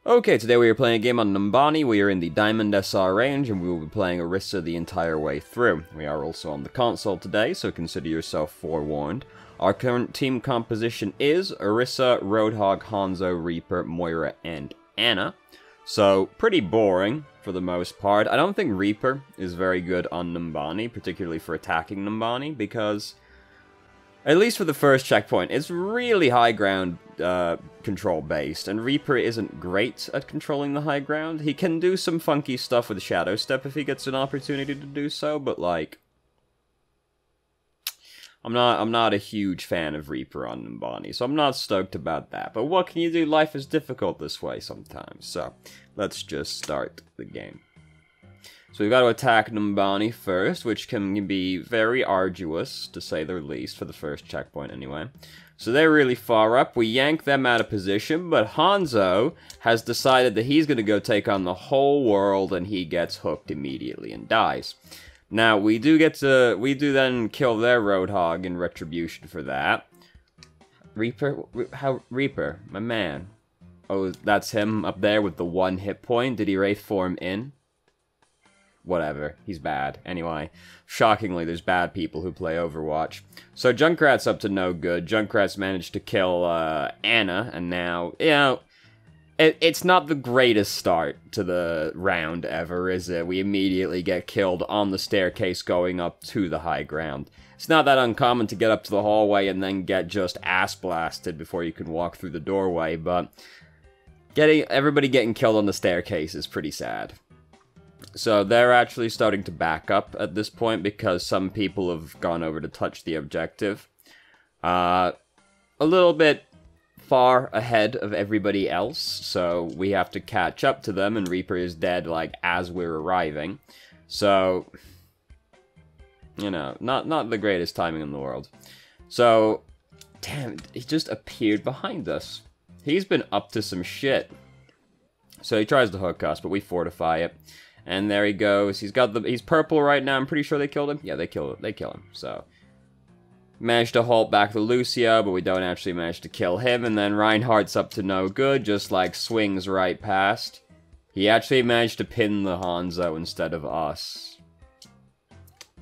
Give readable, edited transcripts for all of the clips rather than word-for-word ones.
Okay, today we are playing a game on Numbani. We are in the Diamond SR range, and we will be playing Orisa the entire way through. We are also on the console today, so consider yourself forewarned. Our current team composition is Orisa, Roadhog, Hanzo, Reaper, Moira, and Anna. So, pretty boring, for the most part. I don't think Reaper is very good on Numbani, particularly for attacking Numbani, because, at least for the first checkpoint, it's really high ground control based, and Reaper isn't great at controlling the high ground. He can do some funky stuff with Shadow Step if he gets an opportunity to do so, but like, I'm not a huge fan of Reaper on Numbani, so I'm not stoked about that. But what can you do? Life is difficult this way sometimes, so let's just start the game. So we've got to attack Numbani first, which can be very arduous, to say the least, for the first checkpoint anyway. So they're really far up. We yank them out of position, but Hanzo has decided that he's going to go take on the whole world, and he gets hooked immediately and dies. Now, we do then kill their Roadhog in retribution for that. Reaper? Reaper, my man. Oh, that's him up there with the 1 hit point. Did he Wraith form in? Whatever, he's bad. Anyway, shockingly, there's bad people who play Overwatch. So Junkrat's up to no good. Junkrat's managed to kill Anna, and now, you know, it's not the greatest start to the round ever, is it? We immediately get killed on the staircase going up to the high ground. It's not that uncommon to get up to the hallway and then get just ass blasted before you can walk through the doorway, but everybody getting killed on the staircase is pretty sad. So they're actually starting to back up at this point because some people have gone over to touch the objective. A little bit far ahead of everybody else, so we have to catch up to them, and Reaper is dead, like, as we're arriving. So, you know, not the greatest timing in the world. So, damn, he just appeared behind us. He's been up to some shit. So he tries to hook us, but we fortify it. And there he goes. He's purple right now. I'm pretty sure they killed him. Yeah, they kill him. So managed to halt back the Lucio, but we don't actually manage to kill him. And then Reinhardt's up to no good, just like swings right past. He actually managed to pin the Hanzo instead of us.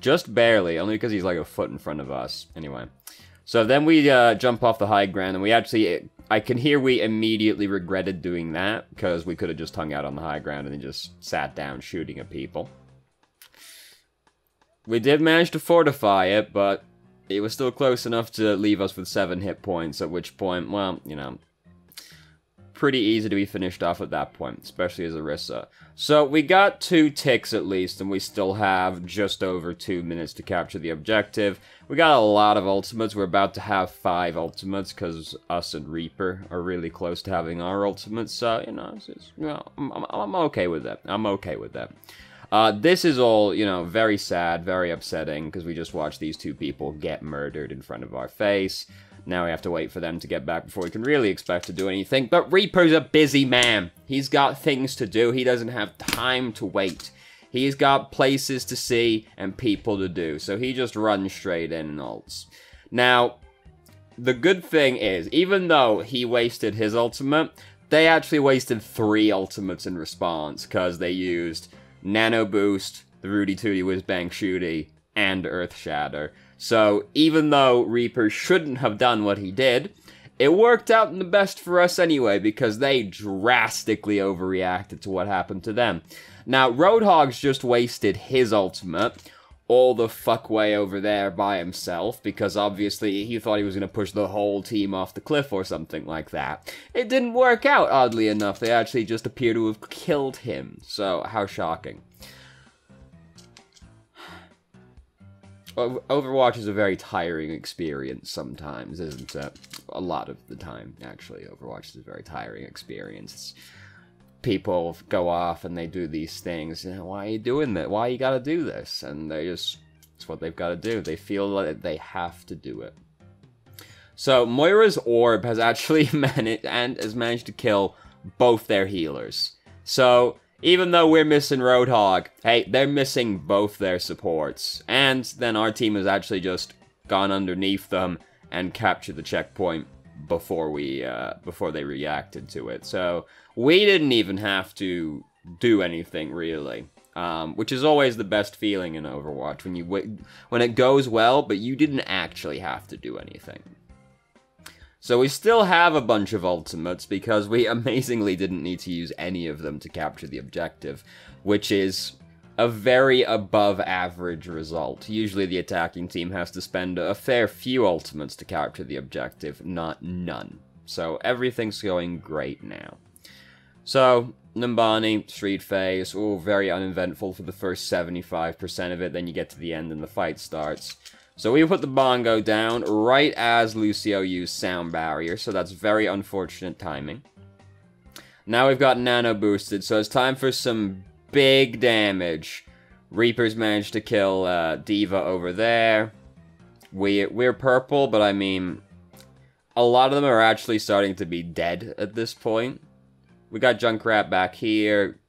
Just barely, only because he's like a foot in front of us. Anyway. So then we jump off the high ground, and we actually, I can hear we immediately regretted doing that, because we could have just hung out on the high ground and then just sat down shooting at people. We did manage to fortify it, but it was still close enough to leave us with 7 hit points, at which point, well, you know, pretty easy to be finished off at that point, especially as Orisa. So we got 2 ticks at least, and we still have just over 2 minutes to capture the objective. We got a lot of ultimates. We're about to have 5 ultimates, because us and Reaper are really close to having our ultimates, so, you know, I'm okay with that. I'm okay with that. This is all, you know, very sad, very upsetting, because we just watched these 2 people get murdered in front of our face. Now we have to wait for them to get back before we can really expect to do anything. But Reaper's a busy man. He's got things to do. He doesn't have time to wait. He's got places to see and people to do. So he just runs straight in and ults. Now, the good thing is, even though he wasted his ultimate, they actually wasted 3 ultimates in response, because they used Nano Boost, the Rudy Tooty Whiz Bang Shooty, and Earth Shatter. So, even though Reaper shouldn't have done what he did, it worked out in the best for us anyway, because they drastically overreacted to what happened to them. Now, Roadhog's just wasted his ultimate all the fuck way over there by himself, because obviously he thought he was going to push the whole team off the cliff or something like that. It didn't work out, oddly enough. They actually just appear to have killed him. So, how shocking. Overwatch is a very tiring experience sometimes, isn't it? A lot of the time, actually. Overwatch is a very tiring experience. People go off and they do these things. You know, why are you doing that? Why you gotta do this? And they just, it's what they've got to do. They feel like they have to do it. So, Moira's orb has actually managed to kill both their healers. So, even though we're missing Roadhog, hey, they're missing both their supports. And then our team has actually just gone underneath them and captured the checkpoint before they reacted to it. So we didn't even have to do anything, really. Which is always the best feeling in Overwatch, when it goes well, but you didn't actually have to do anything. So we still have a bunch of ultimates, because we amazingly didn't need to use any of them to capture the objective, which is a very above average result. Usually the attacking team has to spend a fair few ultimates to capture the objective, not none. So everything's going great now. So, Numbani, Street Phase, all very uneventful for the first 75% of it, then you get to the end and the fight starts. So we put the bongo down right as Lucio used Sound Barrier, so that's very unfortunate timing. Now we've got Nano boosted, so it's time for some big damage. Reapers managed to kill D.Va over there. We're purple, but I mean, a lot of them are actually starting to be dead at this point. We got Junkrat back here.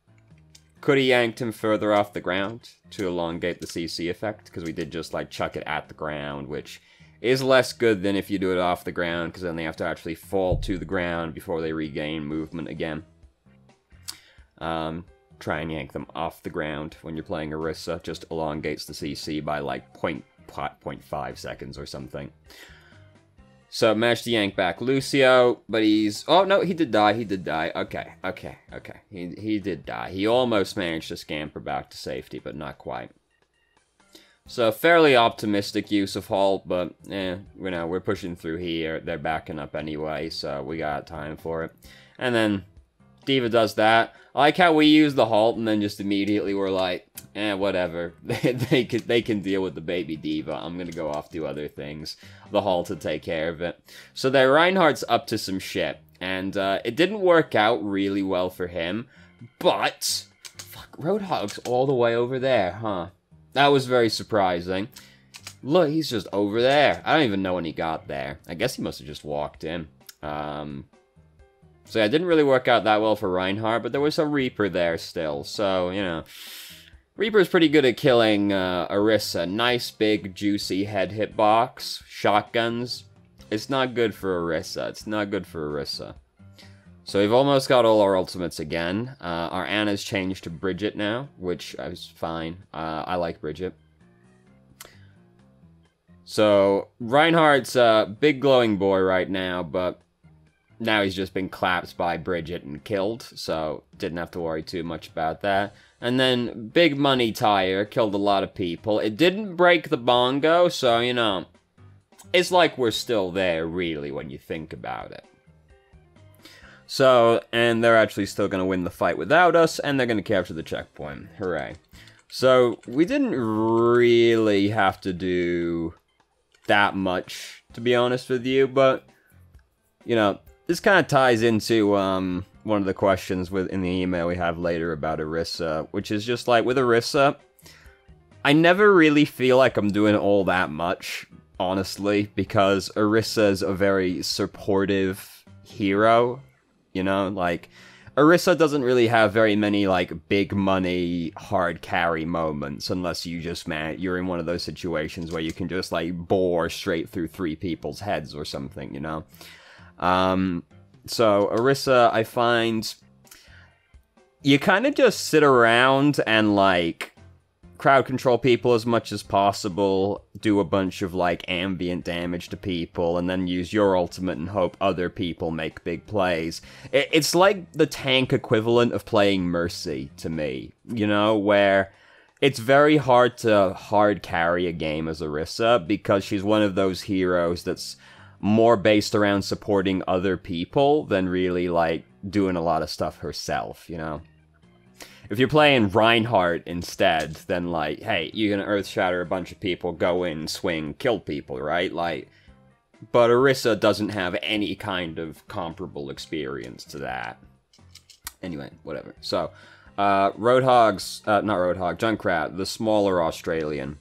Could have yanked him further off the ground to elongate the CC effect, because we did just, like, chuck it at the ground, which is less good than if you do it off the ground, because then they have to actually fall to the ground before they regain movement again. Try and yank them off the ground when you're playing Orisa. Just elongates the CC by, like, 0.5 seconds or something. So, managed to yank back Lucio, but he's... Oh, no, he did die, Okay. He did die. He almost managed to scamper back to safety, but not quite. So, fairly optimistic use of Halt, but, we're pushing through here. They're backing up anyway, so we got time for it. And then, D.Va does that. I like how we use the Halt, and then just immediately we're like, whatever. they can deal with the baby D.Va. I'm gonna go off do other things. The Halt to take care of it. So their Reinhardt's up to some shit. And it didn't work out really well for him. But, fuck, Roadhog's all the way over there, huh? That was very surprising. Look, he's just over there. I don't even know when he got there. I guess he must have just walked in. So yeah, it didn't really work out that well for Reinhardt, but there was a Reaper there still, so, you know. Reaper's pretty good at killing Orisa. Nice, big, juicy head hitbox. Shotguns. It's not good for Orisa. So we've almost got all our ultimates again. Our Ana's changed to Bridget now, which is fine. I like Bridget. So, Reinhardt's a big glowing boy right now, but now he's just been clapped by Bridget and killed, so didn't have to worry too much about that. And then, Big Money Tire killed a lot of people. It didn't break the bongo, so, you know, it's like we're still there, really, when you think about it. So, and they're actually still going to win the fight without us, and they're going to capture the checkpoint. Hooray. So, we didn't really have to do that much, to be honest with you, but, you know, this kind of ties into one of the questions in the email we have later about Orisa, which is just like, with Orisa, I never really feel like I'm doing all that much, honestly, because Orisa's a very supportive hero, you know, like, Orisa doesn't really have very many, like, big money, hard carry moments, unless you just, you're in one of those situations where you can just, like, bore straight through 3 people's heads or something, you know? So, Orisa, I find, you kind of just sit around and, like, crowd control people as much as possible, do a bunch of, like, ambient damage to people, and then use your ultimate and hope other people make big plays. It's like the tank equivalent of playing Mercy, to me, you know, where it's very hard to hard carry a game as Orisa, because she's one of those heroes that's more based around supporting other people than really, like, doing a lot of stuff herself, you know? If you're playing Reinhardt instead, then, like, hey, you're gonna Earth Shatter a bunch of people, go in, swing, kill people, right? Like, but Orisa doesn't have any kind of comparable experience to that. Anyway, whatever. So, Roadhog's, not Roadhog, Junkrat, the smaller Australian.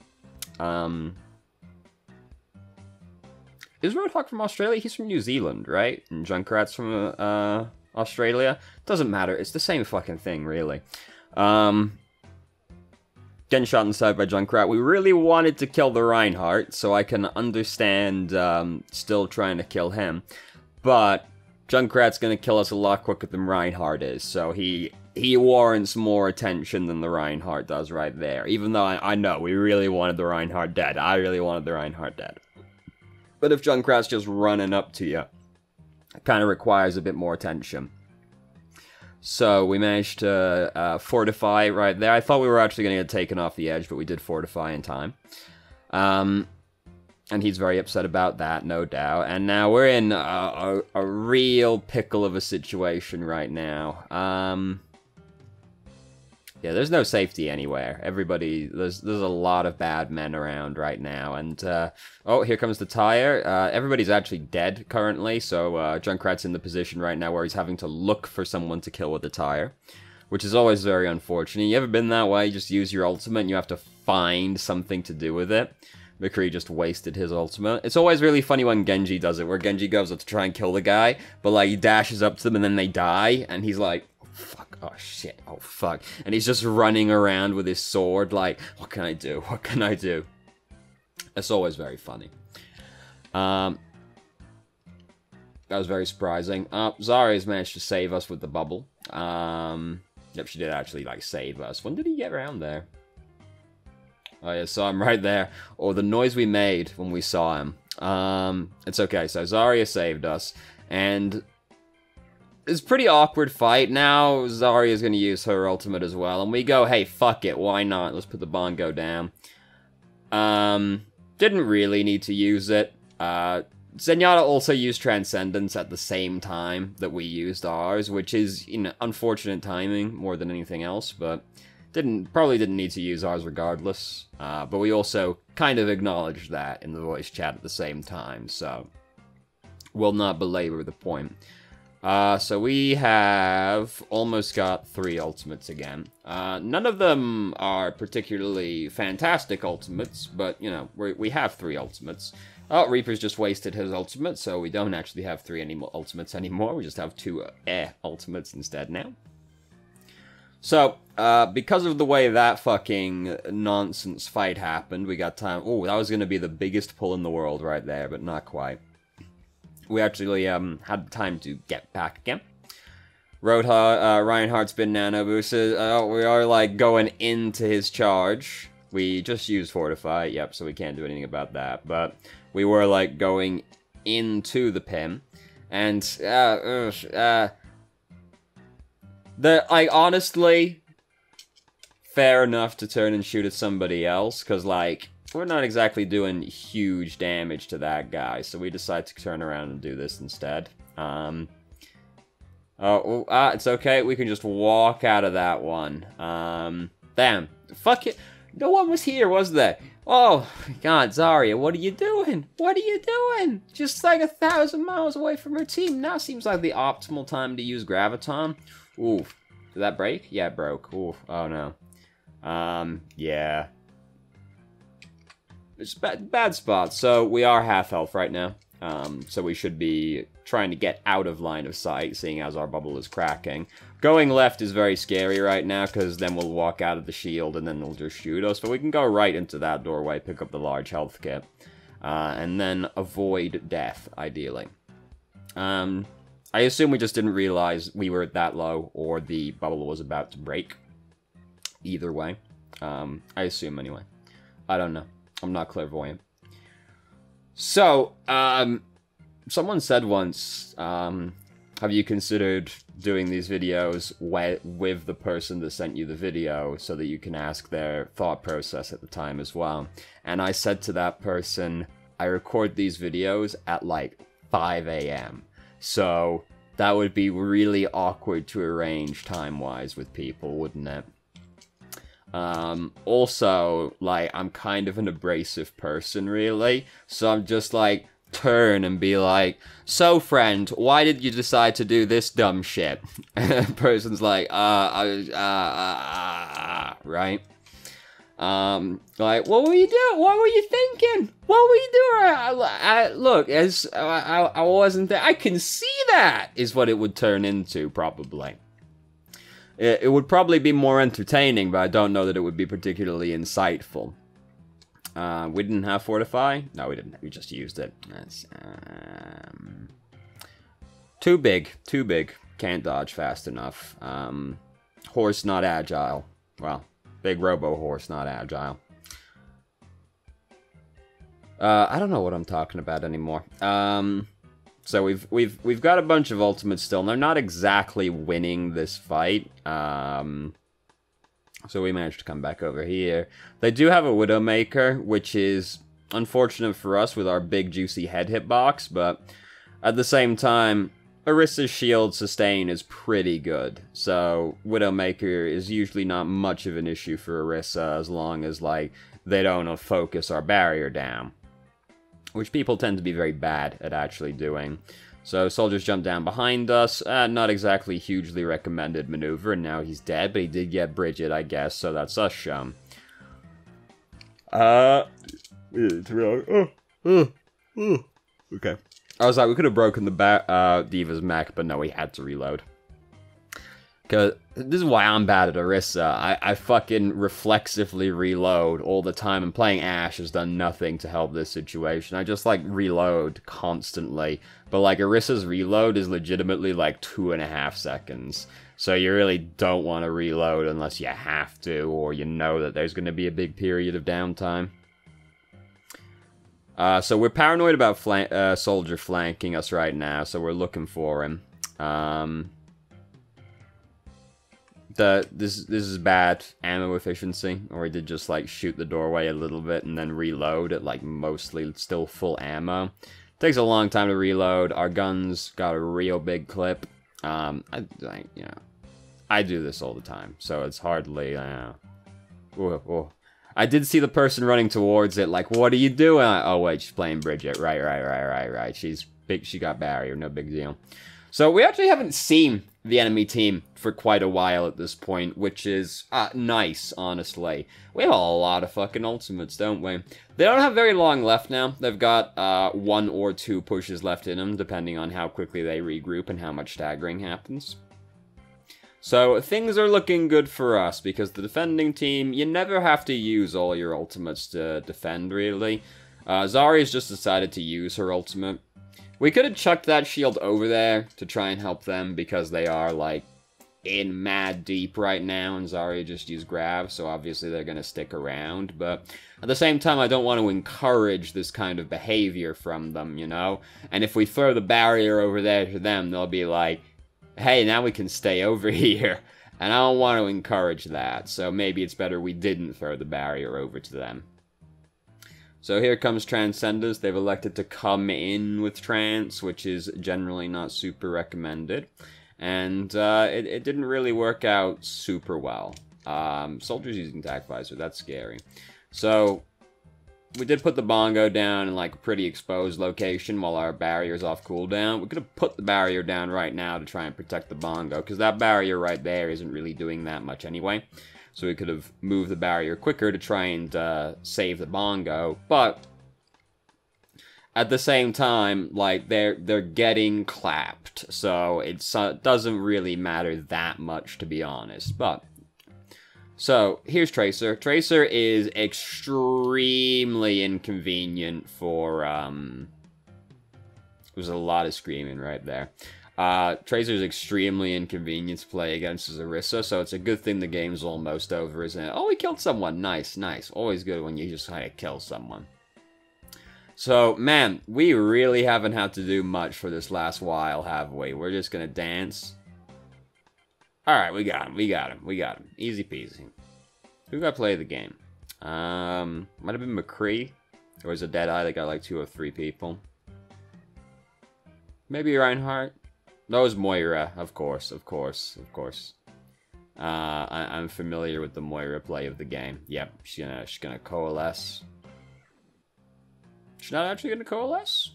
Is Roadhog from Australia? He's from New Zealand, right? And Junkrat's from, Australia? Doesn't matter, it's the same fucking thing, really. Getting shot in the side by Junkrat. We really wanted to kill the Reinhardt, so I can understand, still trying to kill him. But Junkrat's gonna kill us a lot quicker than Reinhardt is, so he warrants more attention than the Reinhardt does right there. Even though I know we really wanted the Reinhardt dead. I really wanted the Reinhardt dead. But if Junkrat's just running up to you, it kind of requires a bit more attention. So we managed to fortify right there. I thought we were actually going to get taken off the edge, but we did fortify in time. And he's very upset about that, no doubt. And now we're in a real pickle of a situation right now. Yeah, there's no safety anywhere. Everybody, there's a lot of bad men around right now. And, oh, here comes the tire. Everybody's actually dead currently, so Junkrat's in the position right now where he's having to look for someone to kill with the tire, which is always very unfortunate. You ever been that way? You just use your ultimate and you have to find something to do with it. McCree just wasted his ultimate. It's always really funny when Genji does it, where Genji goes up to try and kill the guy, but, like, he dashes up to them and then they die, and he's like, fuck, oh shit, oh fuck. And he's just running around with his sword like, what can I do, what can I do? It's always very funny. That was very surprising. Zarya's managed to save us with the bubble. Yep, she did actually, like, save us. When did he get around there? Oh yeah, saw him right there. Or the noise we made when we saw him. It's okay, so Zarya saved us. And it's a pretty awkward fight. Now Zarya's gonna use her ultimate as well. And we go, hey, fuck it, why not? Let's put the Bongo down. Didn't really need to use it. Zenyatta also used Transcendence at the same time that we used ours, which is, you know, unfortunate timing more than anything else, but probably didn't need to use ours regardless. But we also kind of acknowledged that in the voice chat at the same time, so we'll not belabor the point. So we have almost got 3 ultimates again. None of them are particularly fantastic ultimates, but, you know, we have 3 ultimates. Oh, Reaper's just wasted his ultimate, so we don't actually have 3 ultimates anymore. We just have 2 ultimates instead now. So, because of the way that fucking nonsense fight happened, we got time. Oh, that was going to be the biggest pull in the world right there, but not quite. We actually had time to get back again. Reinhardt's been nano boosted. We are, like, going into his charge. We just used Fortify, yep, so we can't do anything about that. But we were, like, going into the pin. And, honestly, fair enough to turn and shoot at somebody else, because, like, we're not exactly doing huge damage to that guy, so we decide to turn around and do this instead. It's okay, we can just walk out of that one. Damn, fuck it, no one was here, was there? Oh, God, Zarya, what are you doing? What are you doing? Just like 1,000 miles away from her team. Now seems like the optimal time to use Graviton. Ooh, did that break? Yeah, it broke. Ooh, oh no. Yeah. It's bad spot. So we are half health right now. So we should be trying to get out of line of sight, seeing as our bubble is cracking. Going left is very scary right now, because then we'll walk out of the shield and then they'll just shoot us. But we can go right into that doorway, pick up the large health kit, and then avoid death, ideally. I assume we just didn't realize we were that low, or the bubble was about to break. Either way. I assume anyway. I don't know. I'm not clairvoyant. So, someone said once, have you considered doing these videos with the person that sent you the video so that you can ask their thought process at the time as well? And I said to that person, I record these videos at like 5 a.m. So that would be really awkward to arrange time-wise with people, wouldn't it? Also, like, I'm kind of an abrasive person, really, so I'm just like, turn and be like, so friend, why did you decide to do this dumb shit? And the person's like, right? Like, what were you doing? What were you thinking? What were you doing? Look, I wasn't there. I can see that, is what it would turn into, probably. It would probably be more entertaining, but I don't know that it would be particularly insightful. We didn't have Fortify? No, we didn't. We just used it. Too big. Too big. Can't dodge fast enough. Horse not agile. Well, big robo horse not agile. I don't know what I'm talking about anymore. So we've got a bunch of ultimates still, and they're not exactly winning this fight. So we managed to come back over here. They do have a Widowmaker, which is unfortunate for us with our big juicy head hitbox, but at the same time, Orisa's shield sustain is pretty good. So Widowmaker is usually not much of an issue for Orisa as long as, like, they don't focus our barrier down, which people tend to be very bad at actually doing. So soldiers jump down behind us. Not exactly hugely recommended maneuver, and now he's dead, but he did get Bridget, I guess, so that's us shown. Okay. I was like, we could have broken the Diva's mech, but no, we had to reload. Because this is why I'm bad at Orisa. I fucking reflexively reload all the time, and playing Ashe has done nothing to help this situation. I just, like, reload constantly. But, like, Orisa's reload is legitimately, like, 2.5 seconds. So you really don't want to reload unless you have to, or you know that there's going to be a big period of downtime. So we're paranoid about Soldier flanking us right now, so we're looking for him. This is bad ammo efficiency, or he did just, like, shoot the doorway a little bit and then reload at, like, mostly still full ammo. Takes a long time to reload. Our guns got a real big clip. I do this all the time, so it's hardly, I did see the person running towards it, like, what are you doing? Oh, wait, she's playing Bridget. Right. She's big, she got barrier, no big deal. So we actually haven't seen the enemy team for quite a while at this point, which is nice, honestly. We have a lot of fucking ultimates, don't we? They don't have very long left now. They've got 1 or 2 pushes left in them, depending on how quickly they regroup and how much staggering happens. So things are looking good for us, because the defending team, you never have to use all your ultimates to defend, really. Zarya's just decided to use her ultimate. We could have chucked that shield over there to try and help them, because they are, like, in mad deep right now, and Zarya just used grab, so obviously they're gonna stick around, but at the same time, I don't want to encourage this kind of behavior from them, you know? And if we throw the barrier over there to them, they'll be like, hey, now we can stay over here, and I don't want to encourage that, so maybe it's better we didn't throw the barrier over to them. So here comes Transcenders. They've elected to come in with Trance, which is generally not super recommended. And it didn't really work out super well. Soldiers using Tac Visor, that's scary. So we did put the bongo down in, like, a pretty exposed location while our barrier's off cooldown. We could have put the barrier down right now to try and protect the bongo, because that barrier right there isn't really doing that much anyway. So we could have moved the barrier quicker to try and save the bongo, but at the same time, like, they're getting clapped, so it doesn't really matter that much, to be honest. But so here's Tracer. Tracer is extremely inconvenient for there's a lot of screaming right there. Tracer's extremely inconvenient to play against as Orisa, so it's a good thing the game's almost over, isn't it? Oh, we killed someone. Nice. Always good when you just kind of kill someone. So, man, we really haven't had to do much for this last while, have we? We're just gonna dance. Alright, we got him. Easy peasy. Who got to play the game? Might have been McCree. Or was it Deadeye that got like 2 or 3 people? Maybe Reinhardt? No, it was Moira, of course. I'm familiar with the Moira play of the game. Yep, she's gonna coalesce. She's not actually gonna coalesce?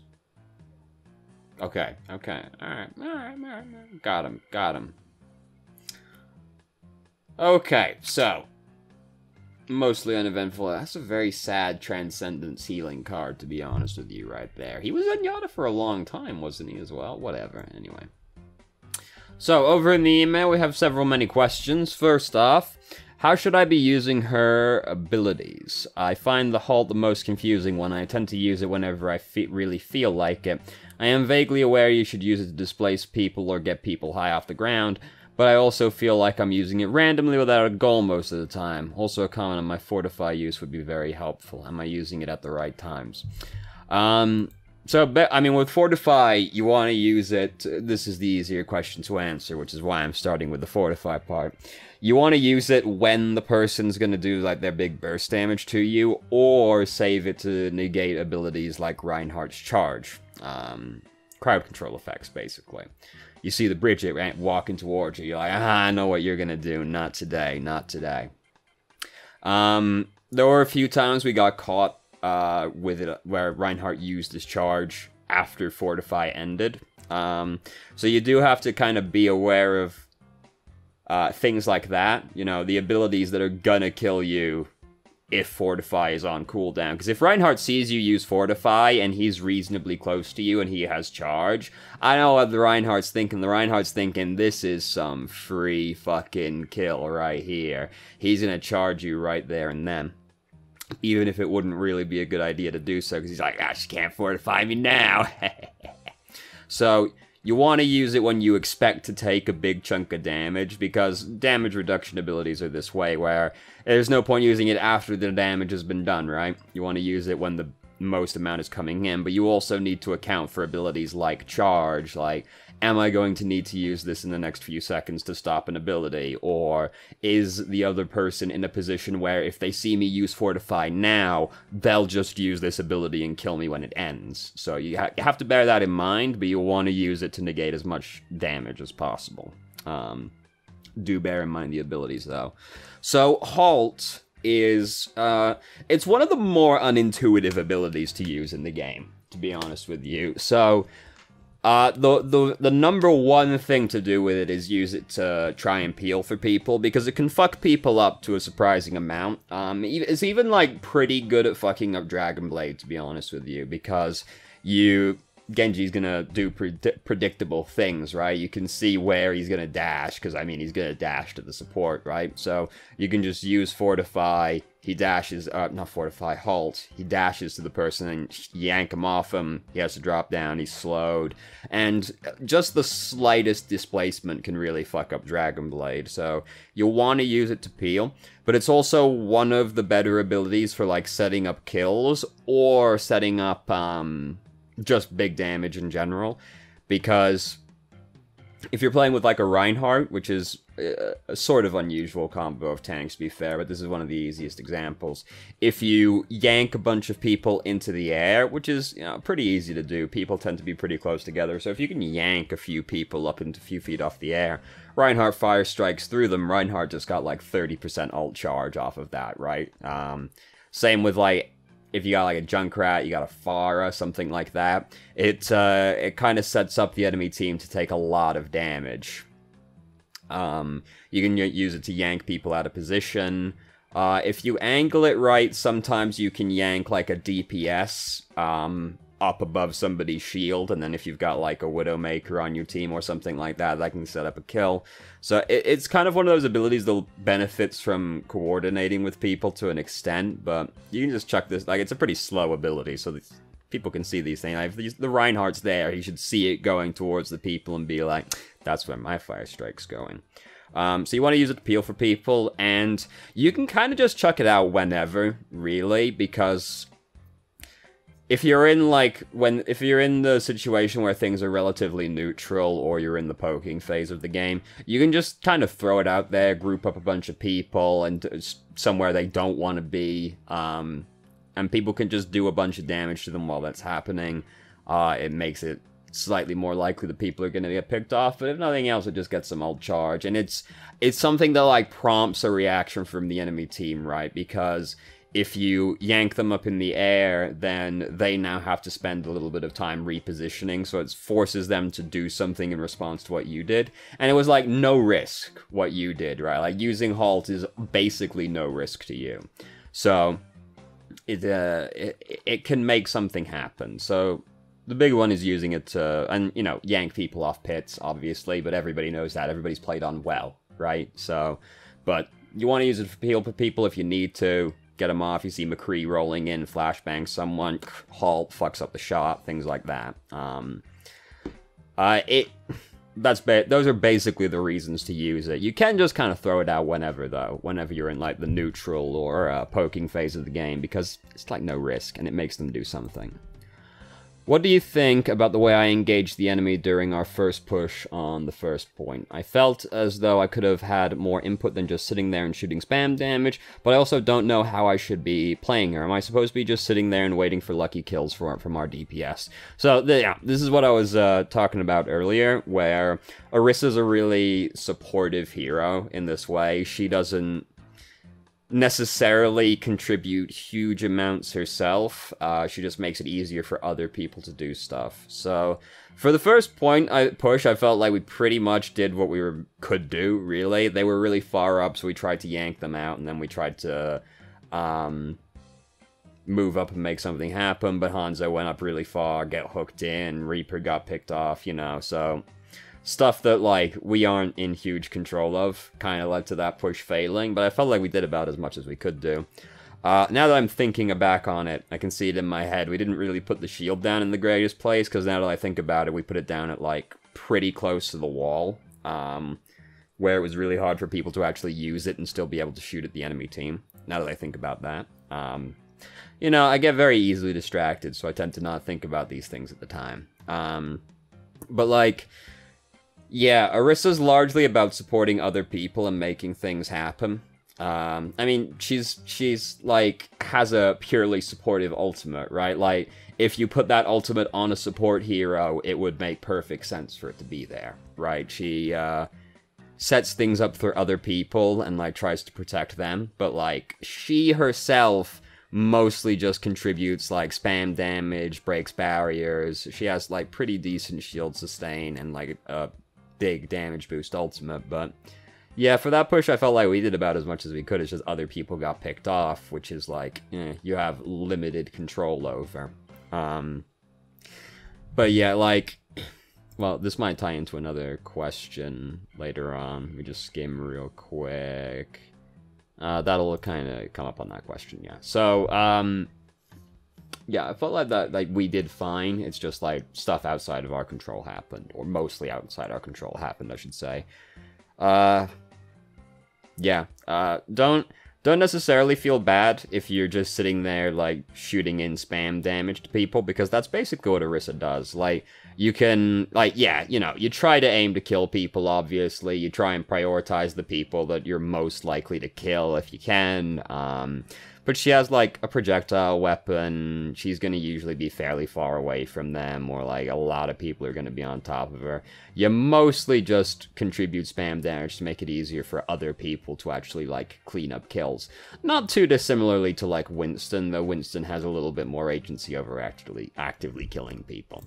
Okay. Alright. Got him. Okay, so mostly uneventful. That's a very sad Transcendence healing card, to be honest with you, right there. He was on Yada for a long time, wasn't he, as well? Whatever, anyway. So, over in the email, we have many questions. First off, How should I be using her abilities? I find the halt the most confusing one. I tend to use it whenever I really feel like it. I am vaguely aware you should use it to displace people or get people high off the ground, but I also feel like I'm using it randomly without a goal most of the time. Also, a comment on my Fortify use would be very helpful. Am I using it at the right times? So, I mean, with Fortify, you want to use it. This is the easier question to answer, which is why I'm starting with the Fortify part. You want to use it when the person's going to do, like, their big burst damage to you, or save it to negate abilities like Reinhardt's Charge. Crowd control effects, basically. You see the Bridget right, walking towards you, you're like, I know what you're going to do. Not today, not today. There were a few times we got caught with it, where Reinhardt used his charge after Fortify ended. So you do have to kind of be aware of things like that. You know, the abilities that are gonna kill you if Fortify is on cooldown. Because if Reinhardt sees you use Fortify and he's reasonably close to you and he has charge, I know what the Reinhardt's thinking. The Reinhardt's thinking, this is some free fucking kill right here. He's gonna charge you right there and then. Even if it wouldn't really be a good idea to do so, because he's like, she can't fortify me now. So, you want to use it when you expect to take a big chunk of damage, because damage reduction abilities are this way, where there's no point using it after the damage has been done, right? You want to use it when the most amount is coming in, but you also need to account for abilities like charge, like, am I going to need to use this in the next few seconds to stop an ability? Or is the other person in a position where if they see me use Fortify now, they'll just use this ability and kill me when it ends? So you have to bear that in mind, but you want to use it to negate as much damage as possible. Do bear in mind the abilities, though. So, Halt is, it's one of the more unintuitive abilities to use in the game, to be honest with you. So, the number one thing to do with it is use it to try and peel for people, because it can fuck people up to a surprising amount. It's even, like, pretty good at fucking up Dragon Blade, to be honest with you, because Genji's gonna do predictable things, right? You can see where he's gonna dash, because, I mean, he's gonna dash to the support, right? So, you can just use Fortify, he dashes, not Fortify, Halt, he dashes to the person and yank him off him, he has to drop down, he's slowed, and just the slightest displacement can really fuck up Dragon Blade, so you'll want to use it to peel, but it's also one of the better abilities for, like, setting up kills, or setting up, just big damage in general, because if you're playing with, like, a Reinhardt, which is a sort of unusual combo of tanks, to be fair, but this is one of the easiest examples. If you yank a bunch of people into the air, which is, you know, pretty easy to do, people tend to be pretty close together, so if you can yank a few people up into a few feet off the air, Reinhardt fire strikes through them, Reinhardt just got, like, 30% ult charge off of that, right? Same with, like, if you got, like, a Junkrat, you got a Pharah, something like that, it kind of sets up the enemy team to take a lot of damage. You can use it to yank people out of position. If you angle it right, sometimes you can yank, like, a DPS up above somebody's shield, and then if you've got, like, a Widowmaker on your team or something like that, that can set up a kill. So it's kind of one of those abilities that benefits from coordinating with people to an extent, but you can just chuck this, like, it's a pretty slow ability, so people can see these things. Like, if the Reinhardt's there, he should see it going towards the people and be like, that's where my fire strike's going. So you want to use it to peel for people, and you can kind of just chuck it out whenever, really, because if you're in, like, if you're in the situation where things are relatively neutral, or you're in the poking phase of the game, you can just kind of throw it out there, group up a bunch of people, and somewhere they don't want to be, and people can just do a bunch of damage to them while that's happening. It makes it slightly more likely that people are going to get picked off, but if nothing else, it just gets some ult charge, and it's something that, like, prompts a reaction from the enemy team, right? Because if you yank them up in the air, then they now have to spend a little bit of time repositioning, so it forces them to do something in response to what you did. And it was, like, no risk what you did, right? Like, using Halt is basically no risk to you. So, it can make something happen. So, the big one is using it to, and, you know, yank people off pits, obviously, but everybody knows that. Everybody's played on well, right? So, but you want to use it for heal people if you need to. Get them off. You see McCree rolling in, flashbang someone, halt, fucks up the shot, things like that. Those are basically the reasons to use it. You can just kind of throw it out whenever, though. Whenever you're in, like, the neutral or poking phase of the game, because it's, like, no risk, and it makes them do something. What do you think about the way I engaged the enemy during our first push on the first point? I felt as though I could have had more input than just sitting there and shooting spam damage, but I also don't know how I should be playing her. Am I supposed to be just sitting there and waiting for lucky kills from our DPS? So, yeah, this is what I was talking about earlier, where Orisa's a really supportive hero in this way. She doesn't necessarily contribute huge amounts herself. She just makes it easier for other people to do stuff. So for the first point push, I felt like we pretty much did what we could do, really. They were really far up, so we tried to yank them out, and then we tried to move up and make something happen, but Hanzo went up really far, get hooked in, Reaper got picked off, you know, so stuff that, like, we aren't in huge control of kind of led to that push failing, but I felt like we did about as much as we could do. Now that I'm thinking back on it, I can see it in my head. We didn't really put the shield down in the greatest place, because now that I think about it, we put it down at, like, pretty close to the wall, where it was really hard for people to actually use it and still be able to shoot at the enemy team, now that I think about that. You know, I get very easily distracted, so I tend to not think about these things at the time. But, like, yeah, Orisa's largely about supporting other people and making things happen. I mean, she's like, has a purely supportive ultimate, right? Like, if you put that ultimate on a support hero, it would make perfect sense for it to be there, right? She, sets things up for other people and, like, tries to protect them, but, like, she herself mostly just contributes, like, spam damage, breaks barriers. She has, like, pretty decent shield sustain and, like, a big damage boost ultimate, but yeah, for that push I felt like we did about as much as we could. It's just other people got picked off, which is like, you have limited control over. But yeah, like, well, this might tie into another question later on. Let me just skim real quick. That'll kind of come up on that question, yeah. So, yeah, I felt like that, like, we did fine. It's just, like, stuff outside of our control happened. Or mostly outside our control happened, I should say. Yeah, don't necessarily feel bad if you're just sitting there, like, shooting in spam damage to people, because that's basically what Orisa does. Like, you can, like, yeah, you know, you try to aim to kill people, obviously. You try and prioritize the people that you're most likely to kill if you can. But she has, like, a projectile weapon. She's gonna usually be fairly far away from them, or, like, a lot of people are gonna be on top of her. You mostly just contribute spam damage to make it easier for other people to actually, like, clean up kills. Not too dissimilarly to, like, Winston, though Winston has a little bit more agency over actually actively killing people.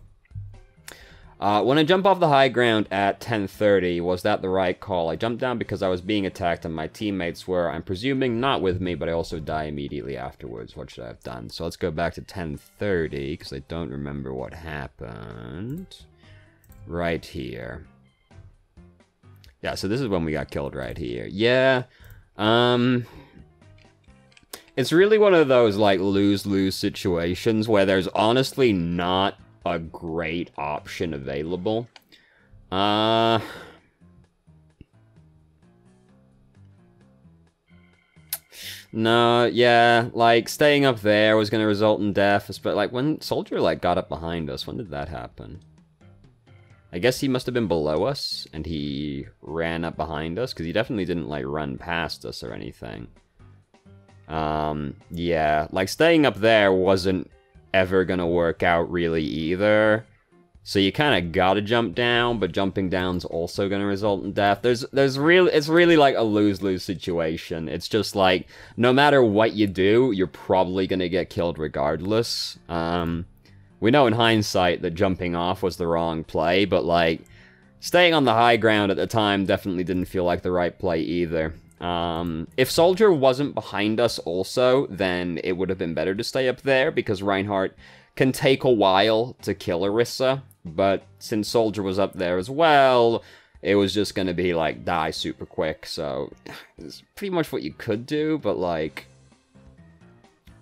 When I jump off the high ground at 10:30, was that the right call? I jumped down because I was being attacked and my teammates were, I'm presuming, not with me, but I also die immediately afterwards. What should I have done? So let's go back to 10:30, because I don't remember what happened. Right here. Yeah, so this is when we got killed right here. Yeah, it's really one of those, like, lose-lose situations where there's honestly not a great option available. No, yeah, like, staying up there was gonna result in death, but, like, when Soldier, like, got up behind us, when did that happen? I guess he must have been below us, and he ran up behind us, because he definitely didn't, like, run past us or anything. Yeah, like, staying up there wasn't ever gonna work out really either. So you kind of gotta jump down, but jumping down's also gonna result in death. It's really like a lose-lose situation. It's just like, no matter what you do, you're probably gonna get killed regardless. We know in hindsight that jumping off was the wrong play, but, like, staying on the high ground at the time definitely didn't feel like the right play either. If Soldier wasn't behind us also, then it would have been better to stay up there, because Reinhardt can take a while to kill Orisa, but since Soldier was up there as well, it was just gonna be, like, die super quick, so it's pretty much what you could do, but, like,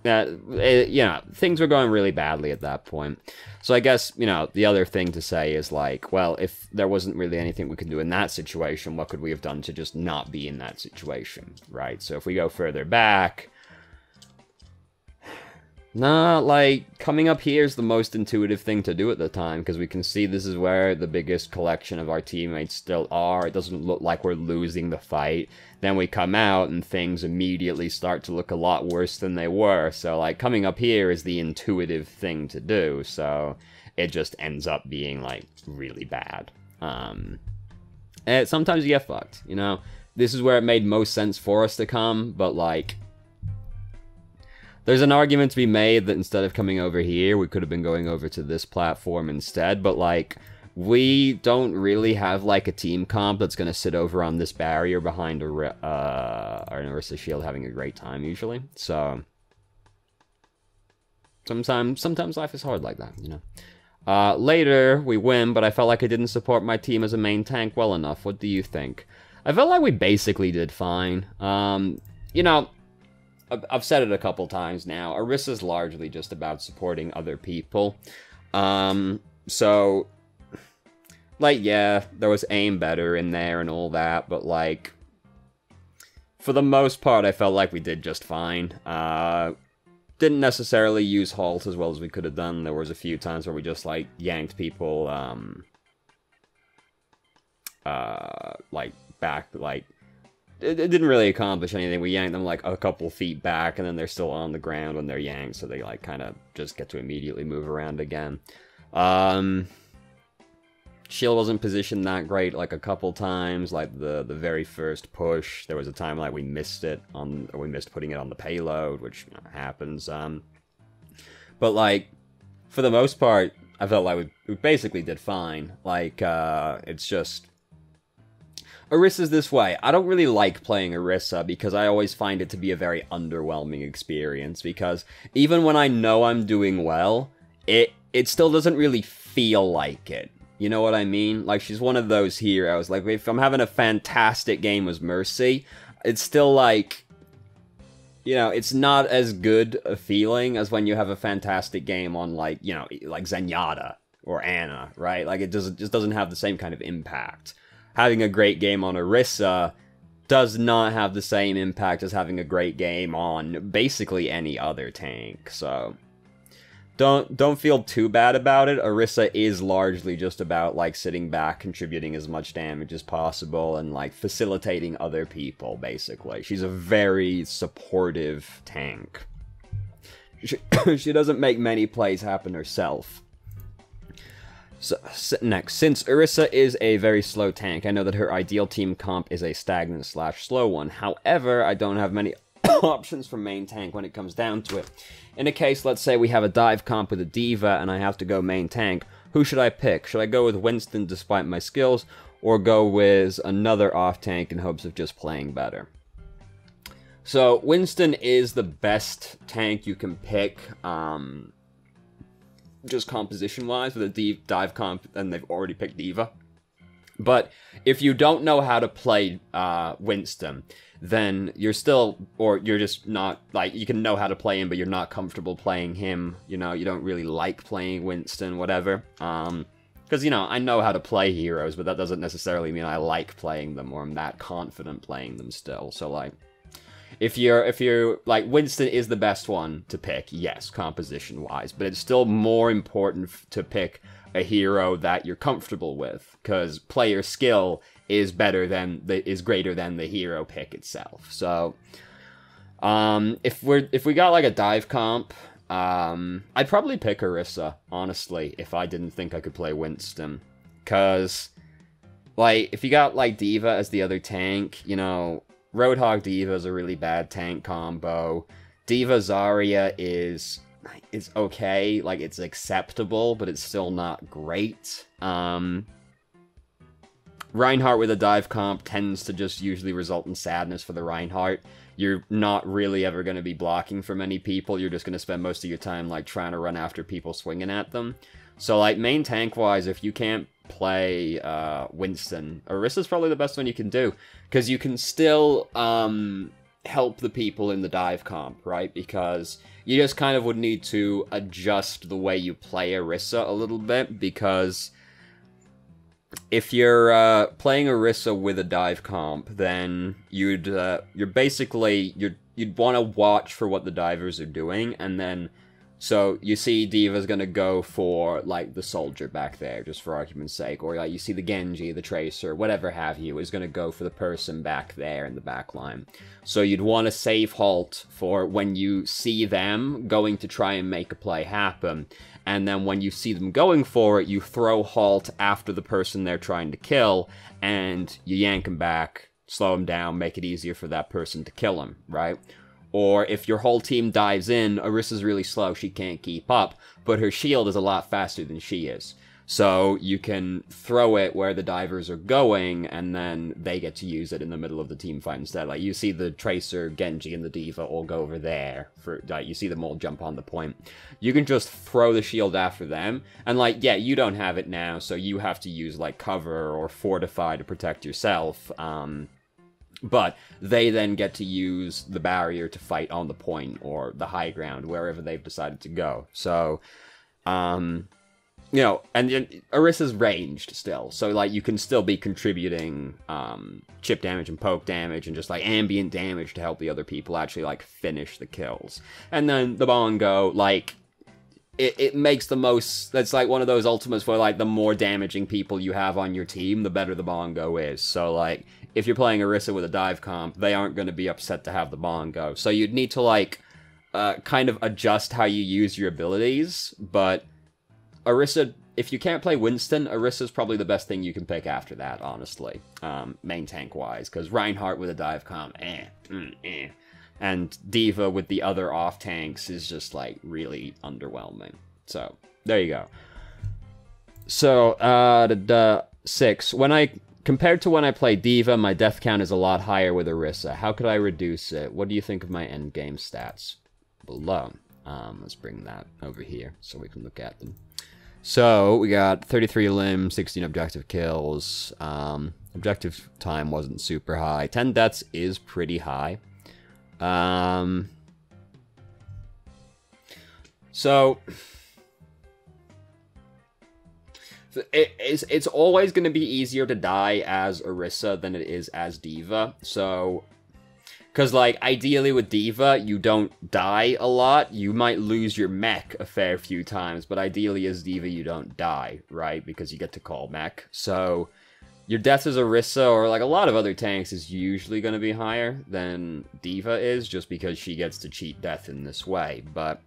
you know, things were going really badly at that point. So I guess, you know, the other thing to say is, like, well, if there wasn't really anything we could do in that situation, what could we have done to just not be in that situation, right? So if we go further back, nah, like, coming up here is the most intuitive thing to do at the time, because we can see this is where the biggest collection of our teammates still are. It doesn't look like we're losing the fight. Then we come out, and things immediately start to look a lot worse than they were. So, like, coming up here is the intuitive thing to do, so it just ends up being, like, really bad. And sometimes you get fucked, you know? This is where it made most sense for us to come, but, like, there's an argument to be made that instead of coming over here, we could have been going over to this platform instead, but, like, we don't really have, like, a team comp that's going to sit over on this barrier behind an Orisa shield having a great time, usually. So, sometimes life is hard like that, you know. Later, we win, but I felt like I didn't support my team as a main tank well enough. What do you think? I felt like we basically did fine. You know, I've said it a couple times now. Orisa's largely just about supporting other people. So, like, yeah, there was aim better in there and all that, but, like, for the most part, I felt like we did just fine. Didn't necessarily use halt as well as we could have done. There was a few times where we just, like, yanked people, like, back, like, it didn't really accomplish anything. We yanked them, like, a couple feet back, and then they're still on the ground when they're yanked, so they, like, kind of just get to immediately move around again. Shield wasn't positioned that great, like, a couple times, like, the very first push. There was a time, like, we missed putting it on the payload, which, you know, happens. But, like, for the most part, I felt like we basically did fine. Like, it's just, Orisa's this way. I don't really like playing Orisa because I always find it to be a very underwhelming experience, because even when I know I'm doing well, it still doesn't really feel like it. You know what I mean? Like, she's one of those heroes. Like, if I'm having a fantastic game as Mercy, it's still like, you know, it's not as good a feeling as when you have a fantastic game on, like, you know, like Zenyatta or Ana, right? Like, it just doesn't have the same kind of impact. Having a great game on Orisa does not have the same impact as having a great game on basically any other tank, so don't feel too bad about it. Orisa is largely just about, like, sitting back, contributing as much damage as possible, and, like, facilitating other people, basically. She's a very supportive tank. She doesn't make many plays happen herself. So, next, since Orisa is a very slow tank, I know that her ideal team comp is a stagnant/slow one. However, I don't have many options for main tank when it comes down to it. In a case, let's say we have a dive comp with a diva and I have to go main tank, who should I pick? Should I go with Winston despite my skills, or go with another off tank in hopes of just playing better? So, Winston is the best tank you can pick, just composition-wise, with a deep dive comp, and they've already picked diva. But if you don't know how to play Winston, then you're still, or you're just not, like, you can know how to play him, but you're not comfortable playing him, you know, you don't really like playing Winston, whatever. Because, you know, I know how to play heroes, but that doesn't necessarily mean I like playing them, or I'm that confident playing them still. So, like, if you're, like, Winston is the best one to pick, yes, composition-wise, but it's still more important to pick a hero that you're comfortable with, because player skill is greater than the hero pick itself. So, if we got, like, a dive comp, I'd probably pick Orisa, honestly, if I didn't think I could play Winston, because, like, if you got, like, Diva as the other tank, you know, Roadhog Diva is a really bad tank combo. Diva Zarya is okay, like, it's acceptable, but it's still not great. Reinhardt with a dive comp tends to just usually result in sadness for the Reinhardt. You're not really ever going to be blocking for many people, you're just going to spend most of your time, like, trying to run after people swinging at them. So, like, main tank-wise, if you can't play Winston, Orisa's probably the best one you can do, because you can still help the people in the dive comp, right? Because you just kind of would need to adjust the way you play Orisa a little bit, because if you're playing Orisa with a dive comp, then you'd want to watch for what the divers are doing, and then so you see Diva's gonna go for like the soldier back there, just for argument's sake, or like you see the Genji, the Tracer, whatever have you, is gonna go for the person back there in the back line. So you'd want to save halt for when you see them going to try and make a play happen, and then when you see them going for it, you throw halt after the person they're trying to kill, and you yank them back, slow them down, make it easier for that person to kill them, right? Or if your whole team dives in, Orisa's really slow, she can't keep up, but her shield is a lot faster than she is. So you can throw it where the divers are going, and then they get to use it in the middle of the team fight instead. Like, you see the Tracer, Genji, and the Diva all go over there. Like, you see them all jump on the point. You can just throw the shield after them, and, like, yeah, you don't have it now, so you have to use, like, cover or fortify to protect yourself. But they then get to use the barrier to fight on the point or the high ground, wherever they've decided to go. So, you know, and Orisa's ranged still. So, like, you can still be contributing chip damage and poke damage and just, like, ambient damage to help the other people actually, like, finish the kills. And then the Bongo, like, it makes the most... That's, like, one of those ultimates where, like, the more damaging people you have on your team, the better the Bongo is. So, like, if you're playing Orisa with a dive comp, they aren't going to be upset to have the Bongo. So you'd need to, like, kind of adjust how you use your abilities, but Orisa, if you can't play Winston, Orisa's probably the best thing you can pick after that, honestly, main tank-wise, because Reinhardt with a dive comp, and Diva with the other off-tanks is just, like, really underwhelming. So, there you go. So, 6. Compared to when I play Diva, my death count is a lot higher with Orisa. How could I reduce it? What do you think of my endgame stats? Below. Let's bring that over here so we can look at them. So, we got 33 limbs, 16 objective kills. Objective time wasn't super high. 10 deaths is pretty high. So... It's always going to be easier to die as Orisa than it is as Diva, so... Because, like, ideally with Diva, you don't die a lot. You might lose your mech a fair few times, but ideally as Diva, you don't die, right? Because you get to call mech. So, your death as Orisa, or, like, a lot of other tanks, is usually going to be higher than Diva is, just because she gets to cheat death in this way, but,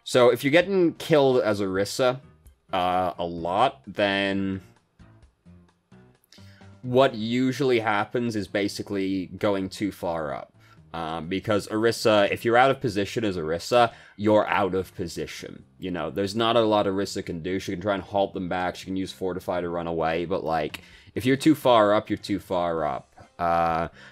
So, if you're getting killed as Orisa a lot, then what usually happens is basically going too far up. Because Orisa, if you're out of position as Orisa, you're out of position. You know, there's not a lot Orisa can do. She can try and halt them back. She can use Fortify to run away. But, like, if you're too far up, you're too far up.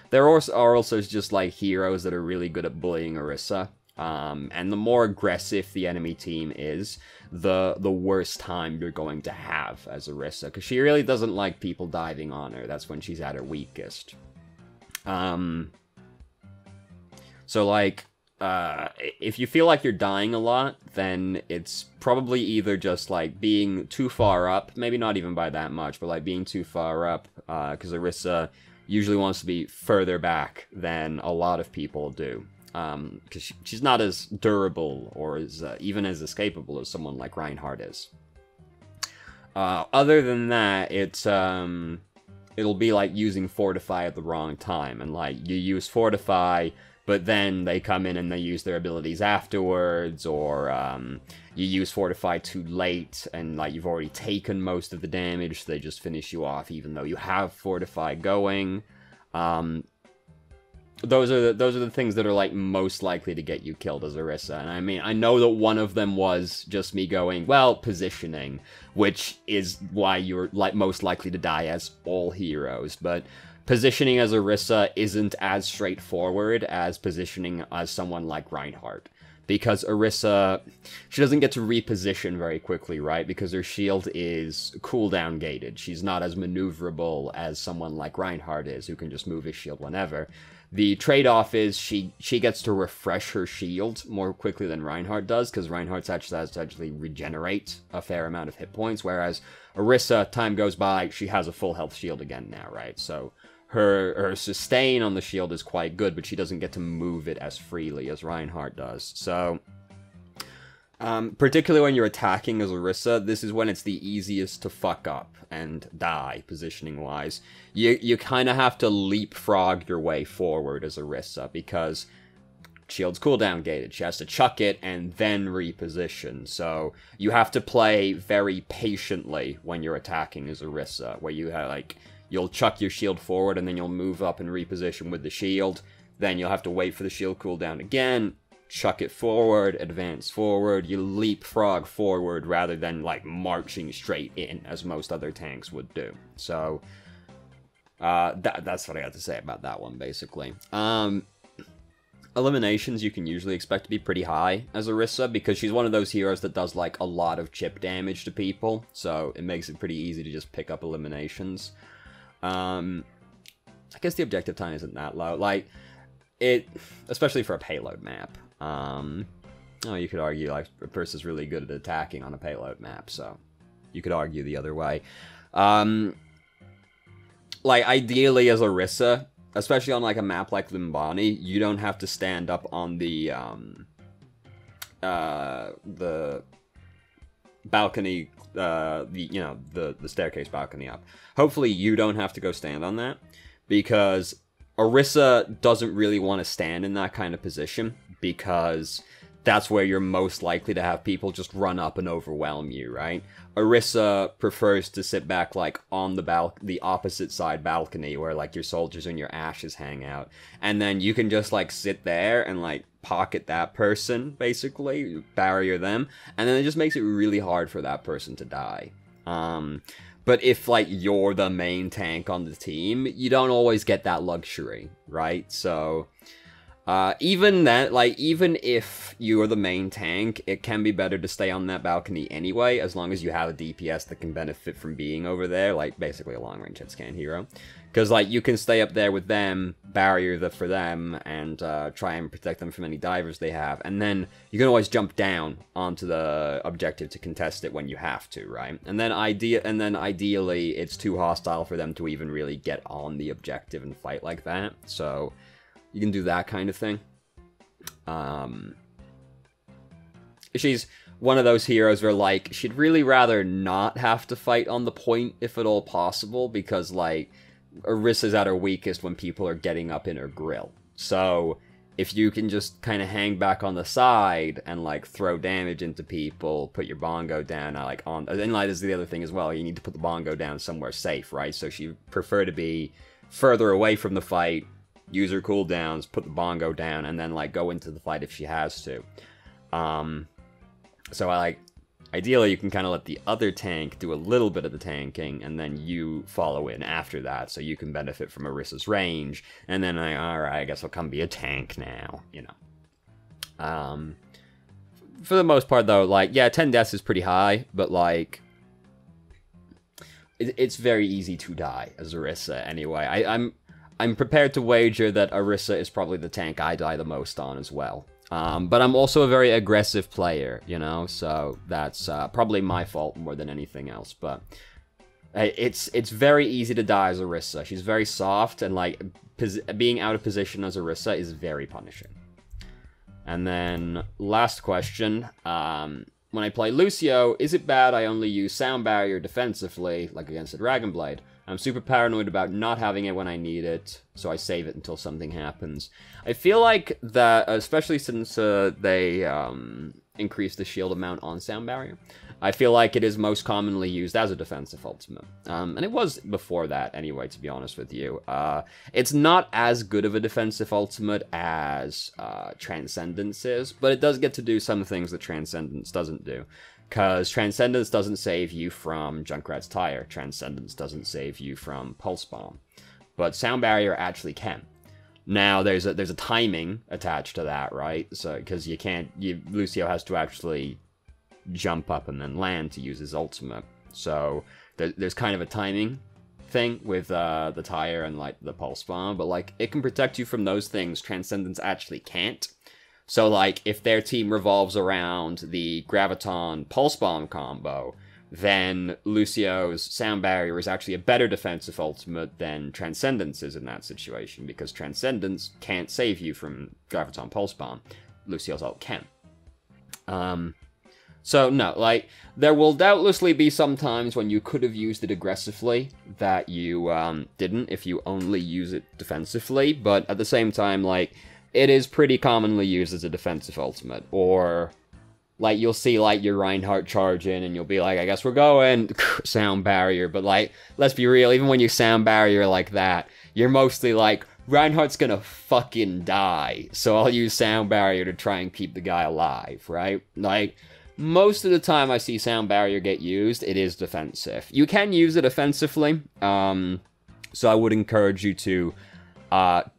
There are also just, like, heroes that are really good at bullying Orisa. And the more aggressive the enemy team is, the worse time you're going to have as Orisa, because she really doesn't like people diving on her. That's when she's at her weakest. So, like, if you feel like you're dying a lot, then it's probably either just, like, being too far up, maybe not even by that much, but, like, being too far up, because Orisa usually wants to be further back than a lot of people do. Because she's not as durable or as even as escapable as someone like Reinhardt is. Other than that, it'll be like using Fortify at the wrong time, and like you use Fortify, but then they come in and they use their abilities afterwards, or you use Fortify too late, and like you've already taken most of the damage, so they just finish you off, even though you have Fortify going. Those are the things that are, like, most likely to get you killed as Orisa. And I mean, I know that one of them was just me going, well, positioning, which is why you're, like, most likely to die as all heroes. But positioning as Orisa isn't as straightforward as positioning as someone like Reinhardt. because Orisa, she doesn't get to reposition very quickly, right? Because her shield is cooldown gated. She's not as maneuverable as someone like Reinhardt is, who can just move his shield whenever. The trade-off is she gets to refresh her shield more quickly than Reinhardt does, because Reinhardt actually has to actually regenerate a fair amount of hit points, whereas Orisa, time goes by, she has a full health shield again now, right? So her sustain on the shield is quite good, but she doesn't get to move it as freely as Reinhardt does. So, particularly when you're attacking as Orisa, this is when it's the easiest to fuck up and die, positioning-wise. You kind of have to leapfrog your way forward as Orisa, because shield's cooldown gated. She has to chuck it and then reposition. So you have to play very patiently when you're attacking as Orisa, where you have, like, you'll chuck your shield forward, and then you'll move up and reposition with the shield. Then you'll have to wait for the shield cooldown again, chuck it forward, advance forward. You leapfrog forward rather than, like, marching straight in, as most other tanks would do. So, that's what I got to say about that one, basically. Eliminations you can usually expect to be pretty high as Orisa, because she's one of those heroes that does, like, a lot of chip damage to people. So it makes it pretty easy to just pick up eliminations. I guess the objective time isn't that low. Like, especially for a payload map. You could argue, like, Orisa's really good at attacking on a payload map, so you could argue the other way. Like, ideally as Orisa, especially on, like, a map like Limbani, you don't have to stand up on the balcony, the staircase balcony up. Hopefully you don't have to go stand on that, because Orisa doesn't really want to stand in that kind of position, because that's where you're most likely to have people just run up and overwhelm you, right? Orisa prefers to sit back, like, on the opposite side balcony, where, like, your soldiers and your ashes hang out, and then you can just, like, sit there and, like, pocket that person, basically, barrier them, and then it just makes it really hard for that person to die. But if, like, you're the main tank on the team, you don't always get that luxury, right? So, even if you are the main tank, it can be better to stay on that balcony anyway, as long as you have a DPS that can benefit from being over there, like, basically a long-range hitscan hero. Because, like, you can stay up there with them, barrier for them, and try and protect them from any divers they have, and then you can always jump down onto the objective to contest it when you have to, right? And then ideally, it's too hostile for them to even really get on the objective and fight like that, so you can do that kind of thing. She's one of those heroes where, like, she'd really rather not have to fight on the point if at all possible, because, like, Orisa's at her weakest when people are getting up in her grill. So if you can just kind of hang back on the side and, like, throw damage into people, put your bongo down, like, on... And, like, this is the other thing as well, you need to put the bongo down somewhere safe, right? So she'd prefer to be further away from the fight, use her cooldowns, put the bongo down, and then, like, go into the fight if she has to. So ideally, you can kind of let the other tank do a little bit of the tanking, and then you follow in after that, so you can benefit from Orisa's range, and then, alright, I guess I'll come be a tank now, you know. For the most part, though, like, yeah, 10 deaths is pretty high, but, like, it's very easy to die as Orisa, anyway. I'm prepared to wager that Orisa is probably the tank I die the most on as well. But I'm also a very aggressive player, you know, so that's probably my fault more than anything else, but it's very easy to die as Orisa. She's very soft, and, like, being out of position as Orisa is very punishing. And then, last question, when I play Lucio, is it bad I only use Sound Barrier defensively, like against a Dragonblade? I'm super paranoid about not having it when I need it, so I save it until something happens. I feel like that, especially since they increased the shield amount on Sound Barrier, I feel like it is most commonly used as a defensive ultimate. And it was before that, anyway, to be honest with you. It's not as good of a defensive ultimate as Transcendence is, but it does get to do some things that Transcendence doesn't do. Because Transcendence doesn't save you from Junkrat's Tire. Transcendence doesn't save you from Pulse Bomb. But Sound Barrier actually can. Now there's a timing attached to that, right? So because Lucio has to actually jump up and then land to use his ultimate. So there's kind of a timing thing with the tire and like the pulse bomb, but like it can protect you from those things. Transcendence actually can't. So like if their team revolves around the graviton pulse bomb combo, then Lucio's sound barrier is actually a better defensive ultimate than Transcendence is in that situation, because Transcendence can't save you from graviton pulse bomb. Lucio's ult can. So no, like, there will doubtlessly be some times when you could have used it aggressively that you didn't if you only use it defensively, but at the same time, like, it is pretty commonly used as a defensive ultimate, or, like, you'll see, like, your Reinhardt charge in, and you'll be like, I guess we're going, sound barrier, but, like, let's be real, even when you sound barrier like that, you're mostly like, Reinhardt's gonna fucking die, so I'll use sound barrier to try and keep the guy alive, right? Like, most of the time I see sound barrier get used, it is defensive. You can use it offensively, so I would encourage you to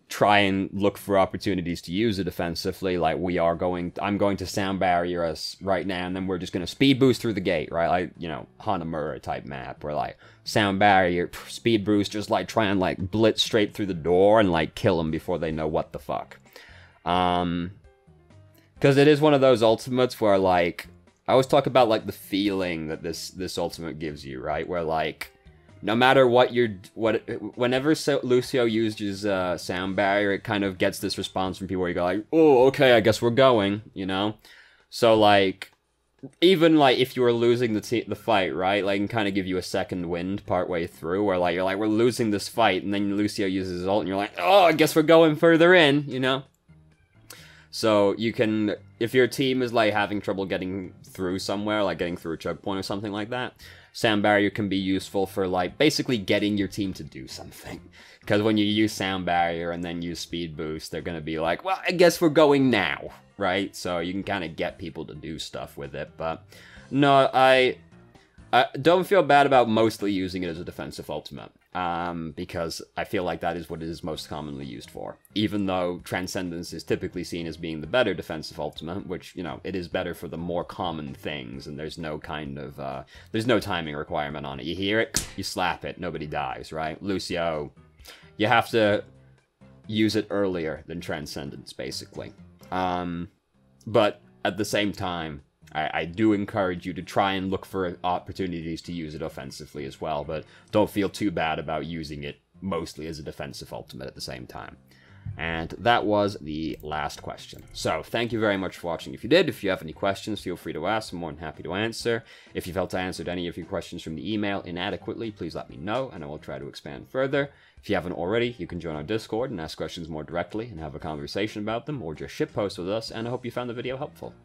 try and look for opportunities to use it defensively. Like I'm going to sound barrier us right now, and then we're just going to speed boost through the gate, right? Like, you know, Hanamura type map, where like sound barrier, speed boost, just like try and like blitz straight through the door and like kill them before they know what the fuck. Because it is one of those ultimates where like, I always talk about like the feeling that this ultimate gives you, right? Where like, no matter whenever Lucio uses sound barrier, it kind of gets this response from people where you go like, oh, okay, I guess we're going, you know? So like, even like if you were losing the fight, right? Like, it can kind of give you a second wind partway through, where like, you're like, we're losing this fight, and then Lucio uses his ult, and you're like, oh, I guess we're going further in, you know? So you can, if your team is like having trouble getting through somewhere, like getting through a choke point or something like that, sound barrier can be useful for like basically getting your team to do something. Because when you use sound barrier and then use speed boost, they're going to be like, well, I guess we're going now, right? So you can kind of get people to do stuff with it. But no, I don't feel bad about mostly using it as a defensive ultimate. Because I feel like that is what it is most commonly used for. Even though Transcendence is typically seen as being the better defensive ultimate, which, you know, it is better for the more common things, and there's no kind of, there's no timing requirement on it. You hear it, you slap it, nobody dies, right? Lucio, you have to use it earlier than Transcendence, basically. But at the same time, I do encourage you to try and look for opportunities to use it offensively as well, but don't feel too bad about using it mostly as a defensive ultimate at the same time. And that was the last question. So, thank you very much for watching. If you did, if you have any questions, feel free to ask. I'm more than happy to answer. If you felt I answered any of your questions from the email inadequately, please let me know, and I will try to expand further. If you haven't already, you can join our Discord and ask questions more directly and have a conversation about them, or just shitpost with us, and I hope you found the video helpful.